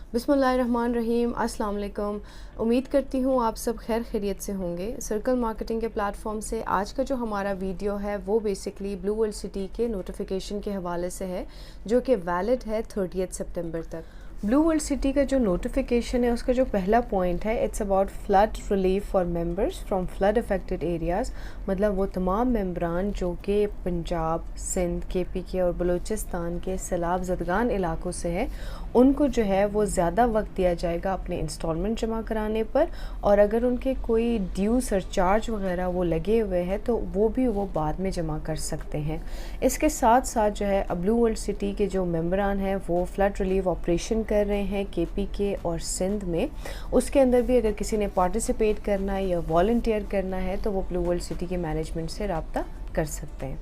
बिस्मिल्लाहिर्रहमानिर्रहीम, अस्सलाम वालेकुम। उम्मीद करती हूँ आप सब खैर खैरियत से होंगे। सर्कल मार्केटिंग के प्लेटफॉर्म से आज का जो हमारा वीडियो है वो बेसिकली ब्लू वर्ल्ड सिटी के नोटिफिकेशन के हवाले से है, जो कि वैलिड है 30 सितंबर तक। ब्लू वर्ल्ड सिटी का जो नोटिफिकेशन है उसका जो पहला पॉइंट है, it's about flood relief for members from flood affected areas. मतलब वो तमाम मेंबरान जो कि पंजाब, सिंध, KPK और बलूचिस्तान के सैलाब ज़दगान इलाकों से है, उनको जो है वो ज़्यादा वक्त दिया जाएगा अपने इंस्टॉलमेंट जमा कराने पर। और अगर उनके कोई ड्यू सरचार्ज वगैरह वो लगे हुए हैं तो वो भी वो बाद में जमा कर सकते हैं। इसके साथ साथ जो है ब्लू वर्ल्ड सिटी के जो मेंबरान हैं वो फ्लड रिलीफ ऑपरेशन कर रहे हैं KPK और सिंध में। उसके अंदर भी अगर किसी ने पार्टिसिपेट करना है या वॉलंटियर करना है तो वो ब्लू वर्ल्ड सिटी के मैनेजमेंट से रब्ता कर सकते हैं।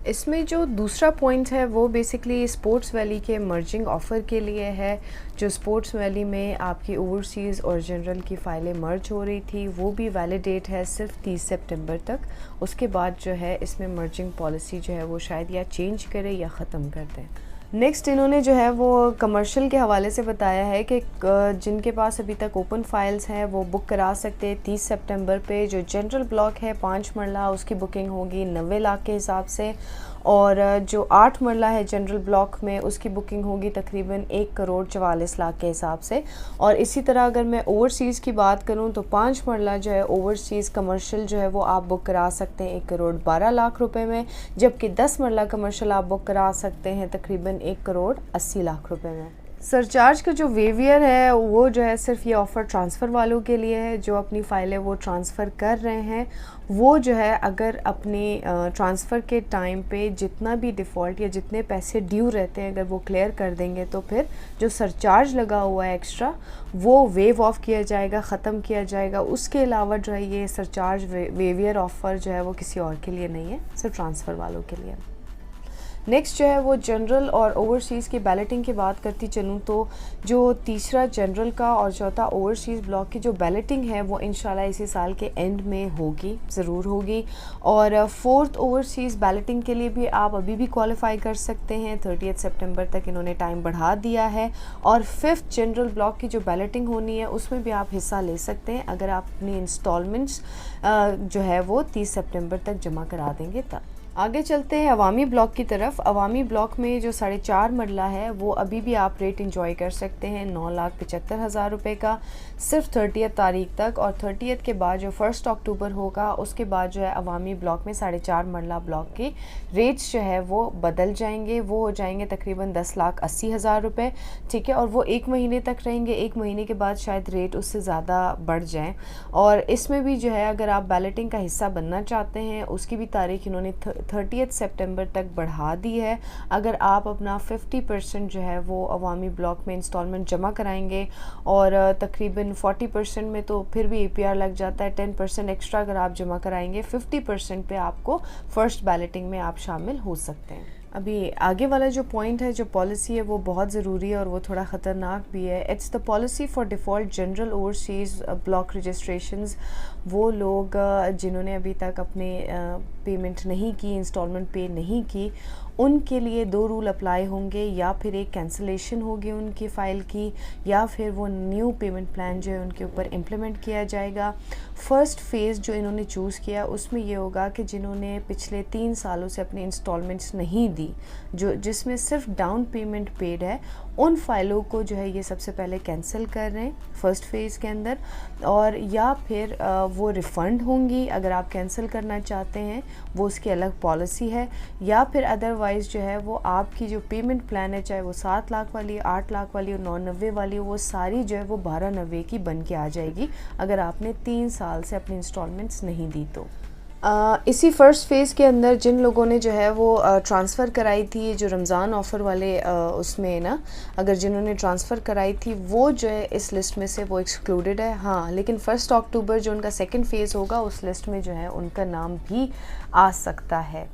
इसमें जो दूसरा पॉइंट है वो बेसिकली स्पोर्ट्स वैली के मर्जिंग ऑफ़र के लिए है। जो स्पोर्ट्स वैली में आपकी ओवरसीज़ और जनरल की फ़ाइलें मर्ज हो रही थी वो भी वैलिडेट है सिर्फ 30 सितंबर तक। उसके बाद जो है इसमें मर्जिंग पॉलिसी जो है वो शायद या चेंज करे या ख़त्म कर दें। नेक्स्ट इन्होंने जो है वो कमर्शियल के हवाले से बताया है कि जिनके पास अभी तक ओपन फाइल्स हैं वो बुक करा सकते हैं 30 सितंबर पे। जो जनरल ब्लॉक है 5 मरला उसकी बुकिंग होगी 90 लाख के हिसाब से, और जो 8 मरला है जनरल ब्लॉक में उसकी बुकिंग होगी तकरीबन 1 करोड़ 44 लाख के हिसाब से। और इसी तरह अगर मैं ओवरसीज़ की बात करूं तो 5 मरला जो है ओवरसीज़ कमर्शियल जो है वो आप बुक करा सकते हैं 1 करोड़ 12 लाख रुपए में, जबकि 10 मरला कमर्शियल आप बुक करा सकते हैं तकरीबन 1 करोड़ 80 लाख रुपए में। सरचार्ज का जो वेवियर है वो जो है सिर्फ ये ऑफ़र ट्रांसफ़र वालों के लिए है। जो अपनी फ़ाइलें वो ट्रांसफ़र कर रहे हैं वो जो है अगर अपनी ट्रांसफ़र के टाइम पे जितना भी डिफ़ॉल्ट या जितने पैसे ड्यू रहते हैं अगर वो क्लियर कर देंगे तो फिर जो सरचार्ज लगा हुआ है एक्स्ट्रा वो वेव ऑफ किया जाएगा, ख़त्म किया जाएगा। उसके अलावा जो है ये सरचार्ज वेवियर ऑफ़र जो है वो किसी और के लिए नहीं है, सिर्फ ट्रांसफ़र वालों के लिए। नेक्स्ट जो है वो जनरल और ओवरसीज़ की बैलेटिंग की बात करती चलूँ तो जो तीसरा जनरल का और चौथा ओवरसीज़ ब्लॉक की जो बैलेटिंग है वो इंशाल्लाह इसी साल के एंड में होगी, ज़रूर होगी। और फोर्थ ओवरसीज़ बैलेटिंग के लिए भी आप अभी भी क्वालिफाई कर सकते हैं, 30 सितंबर तक इन्होंने टाइम बढ़ा दिया है। और फिफ्थ जनरल ब्लॉक की जो बैलेटिंग होनी है उसमें भी आप हिस्सा ले सकते हैं अगर आप अपनी इंस्टॉलमेंट्स जो है वो 30 सितंबर तक जमा करा देंगे तब। आगे चलते हैं अवामी ब्लॉक की तरफ। अवामी ब्लॉक में जो 4.5 मरला है वो अभी भी आप रेट इंजॉय कर सकते हैं 9,75,000 रुपये का सिर्फ 30 तारीख तक। और 30 के बाद जो 1 अक्टूबर होगा उसके बाद जो है अवामी ब्लॉक में 4.5 मरला ब्लॉक के रेट्स जो है वो बदल जाएंगे, वो हो जाएंगे तकरीबन 10,80,000 रुपये, ठीक है। और वो 1 महीने तक रहेंगे, 1 महीने के बाद शायद रेट उससे ज़्यादा बढ़ जाएँ। और इसमें भी जो है अगर आप बैलेटिंग का हिस्सा बनना चाहते हैं उसकी भी तारीख इन्होंने 30 सितंबर तक बढ़ा दी है। अगर आप अपना 50% जो है वो अवामी ब्लॉक में इंस्टॉलमेंट जमा कराएंगे और तकरीबन 40% में तो फिर भी APR लग जाता है, 10% एक्स्ट्रा अगर आप जमा कराएंगे 50% पे आपको फ़र्स्ट बैलेटिंग में आप शामिल हो सकते हैं। अभी आगे वाला जो पॉइंट है, जो पॉलिसी है वो बहुत ज़रूरी है और वो थोड़ा ख़तरनाक भी है। It's the policy for default general overseas block registrations. वो लोग जिन्होंने अभी तक अपने पेमेंट नहीं की, इंस्टॉलमेंट पे नहीं की, उनके लिए 2 रूल अप्लाई होंगे। या फिर एक कैंसलेशन होगी उनकी फ़ाइल की, या फिर वो न्यू पेमेंट प्लान जो है उनके ऊपर इम्प्लीमेंट किया जाएगा। फ़र्स्ट फ़ेज़ जो इन्होंने चूज़ किया उसमें ये होगा कि जिन्होंने पिछले 3 सालों से अपनी इंस्टॉलमेंट्स नहीं दी, जो जिसमें सिर्फ डाउन पेमेंट पेड है, उन फ़ाइलों को जो है ये सबसे पहले कैंसिल कर रहे हैं फ़र्स्ट फ़ेज़ के अंदर। और या फिर वो रिफ़ंड होंगी अगर आप कैंसिल करना चाहते हैं, वो उसकी अलग पॉलिसी है। या फिर अदरवाइज़ जो है वो आपकी जो पेमेंट प्लान है, चाहे वो 7 लाख वाली, 8 लाख वाली और 990 वाली, वो सारी जो है वो 1290 की बन के आ जाएगी अगर आपने 3 साल से अपनी इंस्टॉलमेंट्स नहीं दी तो। इसी फ़र्स्ट फ़ेज़ के अंदर जिन लोगों ने जो है वो ट्रांसफ़र कराई थी, जो रमज़ान ऑफ़र वाले उसमें ना, अगर जिन्होंने ट्रांसफ़र कराई थी वो जो है इस लिस्ट में से वो एक्सक्लूडेड है। हाँ, लेकिन 1 अक्टूबर जो उनका सेकंड फ़ेज़ होगा उस लिस्ट में जो है उनका नाम भी आ सकता है।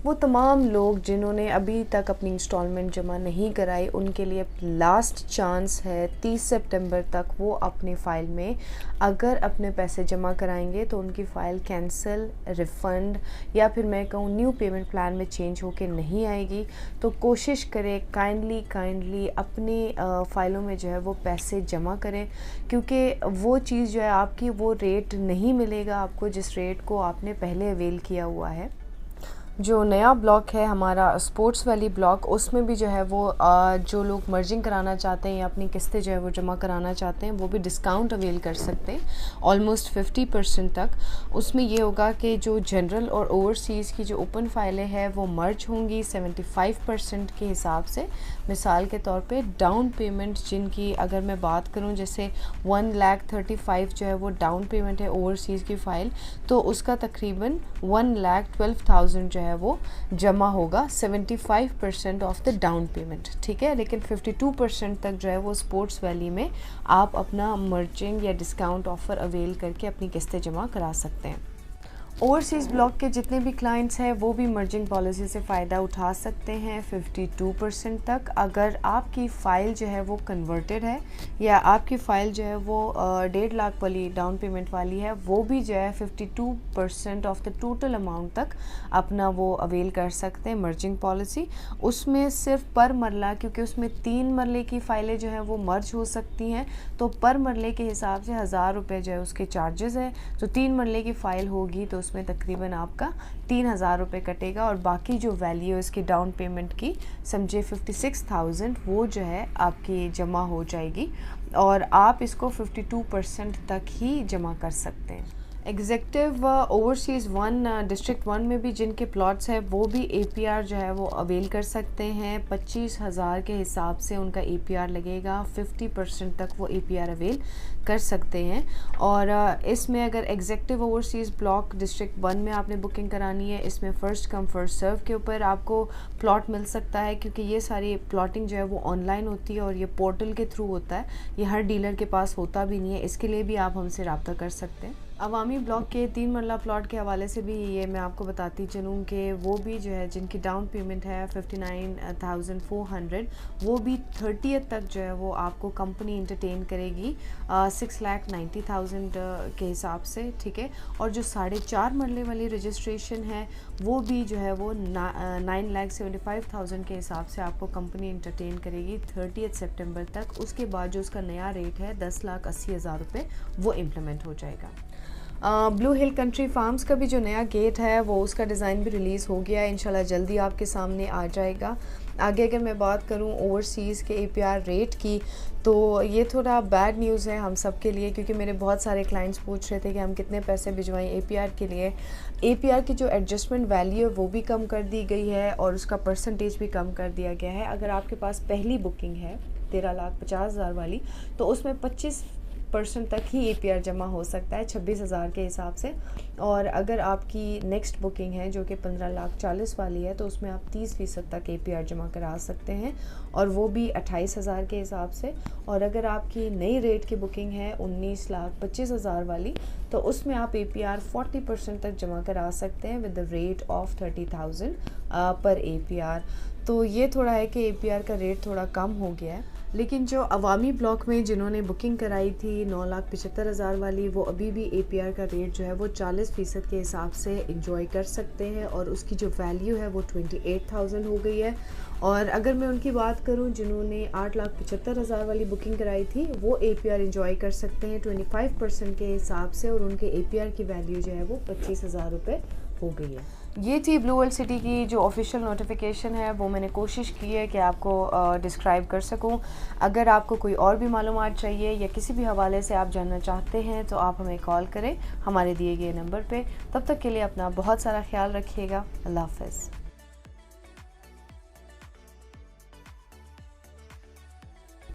वो तमाम लोग जिन्होंने अभी तक अपनी इंस्टॉलमेंट जमा नहीं कराई, उनके लिए लास्ट चांस है 30 सितंबर तक वो अपनी फ़ाइल में अगर अपने पैसे जमा कराएंगे तो उनकी फ़ाइल कैंसिल, रिफ़ंड या फिर मैं कहूँ न्यू पेमेंट प्लान में चेंज होके नहीं आएगी। तो कोशिश करें काइंडली अपनी फ़ाइलों में जो है वो पैसे जमा करें, क्योंकि वो चीज़ जो है आपकी वो रेट नहीं मिलेगा आपको जिस रेट को आपने पहले अवेल किया हुआ है। जो नया ब्लॉक है हमारा स्पोर्ट्स वैली ब्लॉक, उसमें भी जो है वो जो लोग मर्जिंग कराना चाहते हैं या अपनी किस्तें जो है वो जमा कराना चाहते हैं वो भी डिस्काउंट अवेल कर सकते हैं ऑलमोस्ट 50% तक। उसमें ये होगा कि जो जनरल और ओवरसीज़ की जो ओपन फाइलें हैं वो मर्ज होंगी 75% के हिसाब से। मिसाल के तौर पे डाउन पेमेंट जिनकी अगर मैं बात करूं, जैसे 1,35,000 जो है वो डाउन पेमेंट है ओवरसीज़ की फ़ाइल, तो उसका तकरीबन 1,12,000 जो है वो जमा होगा 75% ऑफ द डाउन पेमेंट, ठीक है। लेकिन 52% तक जो है वो स्पोर्ट्स वैली में आप अपना मर्जिंग या डिस्काउंट ऑफ़र अवेल करके अपनी किस्तें जमा करा सकते हैं। ओवरसीज़ ब्लॉक के जितने भी क्लाइंट्स हैं वो भी मर्जिंग पॉलिसी से फ़ायदा उठा सकते हैं 52% तक। अगर आपकी फ़ाइल जो है वो कन्वर्टेड है या आपकी फ़ाइल जो है वो 1.5 लाख वाली डाउन पेमेंट वाली है, वो भी जो है 52% ऑफ द टोटल अमाउंट तक अपना वो अवेल कर सकते हैं मर्जिंग पॉलिसी। उसमें सिर्फ पर मरला, क्योंकि उसमें 3 मरले की फ़ाइलें जो हैं वो मर्ज हो सकती हैं, तो पर मरले के हिसाब से 1000 रुपये जो है उसके चार्जेस हैं। तो 3 मरले की फ़ाइल होगी तो उसमें तकरीबन आपका 3000 रुपये कटेगा और बाकी जो वैल्यू इसकी डाउन पेमेंट की समझे 56,000 वो जो है आपकी जमा हो जाएगी और आप इसको 52% तक ही जमा कर सकते हैं। एग्जेक्टिव ओवरसीज़ 1 डिस्ट्रिक्ट 1 में भी जिनके प्लॉट्स हैं वो भी APR जो है वो अवेल कर सकते हैं। 25,000 के हिसाब से उनका APR लगेगा, 50% तक वो APR अवेल कर सकते हैं। और इसमें अगर एग्जेक्टिव ओवरसीज़ ब्लॉक डिस्ट्रिक्ट 1 में आपने बुकिंग करानी है, इसमें फ़र्स्ट कम फर्स्ट सर्व के ऊपर आपको प्लॉट मिल सकता है, क्योंकि ये सारी प्लॉटिंग जो है वो ऑनलाइन होती है और ये पोर्टल के थ्रू होता है, ये हर डीलर के पास होता भी नहीं है। इसके लिए भी आप हमसे रब्ता कर सकते हैं। अवामी ब्लॉक के 3 मरला प्लॉट के हवाले से भी ये मैं आपको बताती चलूँ कि वो भी जो है जिनकी डाउन पेमेंट है 59,400, वो भी 30th तक जो है वो आपको कंपनी इंटरटेन करेगी 6,90,000 के हिसाब से, ठीक है। और जो 4.5 मरले वाली रजिस्ट्रेशन है वो भी जो है वो 9,75,000 के हिसाब से आपको कंपनी इंटरटेन करेगी 30th सितंबर तक। उसके बाद जो उसका नया रेट है 10,80,000 रुपये वो इम्प्लीमेंट हो जाएगा। ब्लू हिल कंट्री फार्म्स का भी जो नया गेट है वो उसका डिज़ाइन भी रिलीज़ हो गया है, इंशाल्लाह जल्दी आपके सामने आ जाएगा। आगे अगर मैं बात करूं ओवरसीज़ के APR रेट की, तो ये थोड़ा बैड न्यूज़ है हम सब के लिए, क्योंकि मेरे बहुत सारे क्लाइंट्स पूछ रहे थे कि हम कितने पैसे भिजवाएं APR के लिए। APR की जो एडजस्टमेंट वैल्यू है वो भी कम कर दी गई है और उसका परसेंटेज भी कम कर दिया गया है। अगर आपके पास पहली बुकिंग है 13,50,000 वाली, तो उसमें 25% तक ही APR जमा हो सकता है 26,000 के हिसाब से। और अगर आपकी नेक्स्ट बुकिंग है जो कि 15,40,000 वाली है, तो उसमें आप 30% तक APR जमा करा सकते हैं और वो भी 28,000 के हिसाब से। और अगर आपकी नई रेट की बुकिंग है 19,25,000 वाली, तो उसमें आप APR 40% तक जमा करा सकते हैं विद द रेट ऑफ 30,000 पर APR। तो ये थोड़ा है कि APR का रेट थोड़ा कम हो गया है। लेकिन जो अवामी ब्लॉक में जिन्होंने बुकिंग कराई थी 9,75,000 वाली, वो अभी भी APR का रेट जो है वो 40% के हिसाब से इंजॉय कर सकते हैं और उसकी जो वैल्यू है वो 28,000 हो गई है। और अगर मैं उनकी बात करूं जिन्होंने 8,75,000 वाली बुकिंग कराई थी, वो APR इंजॉय कर सकते हैं 25% के हिसाब से और उनके APR की वैल्यू जो है वो 25,000 रुपये हो गई है। ये थी ब्लू वर्ल्ड सिटी की जो ऑफिशियल नोटिफिकेशन है, वो मैंने कोशिश की है कि आपको डिस्क्राइब कर सकूं। अगर आपको कोई और भी मालूमात चाहिए या किसी भी हवाले से आप जानना चाहते हैं तो आप हमें कॉल करें हमारे दिए गए नंबर पे। तब तक के लिए अपना बहुत सारा ख्याल रखिएगा। अल्लाह हाफ़िज़।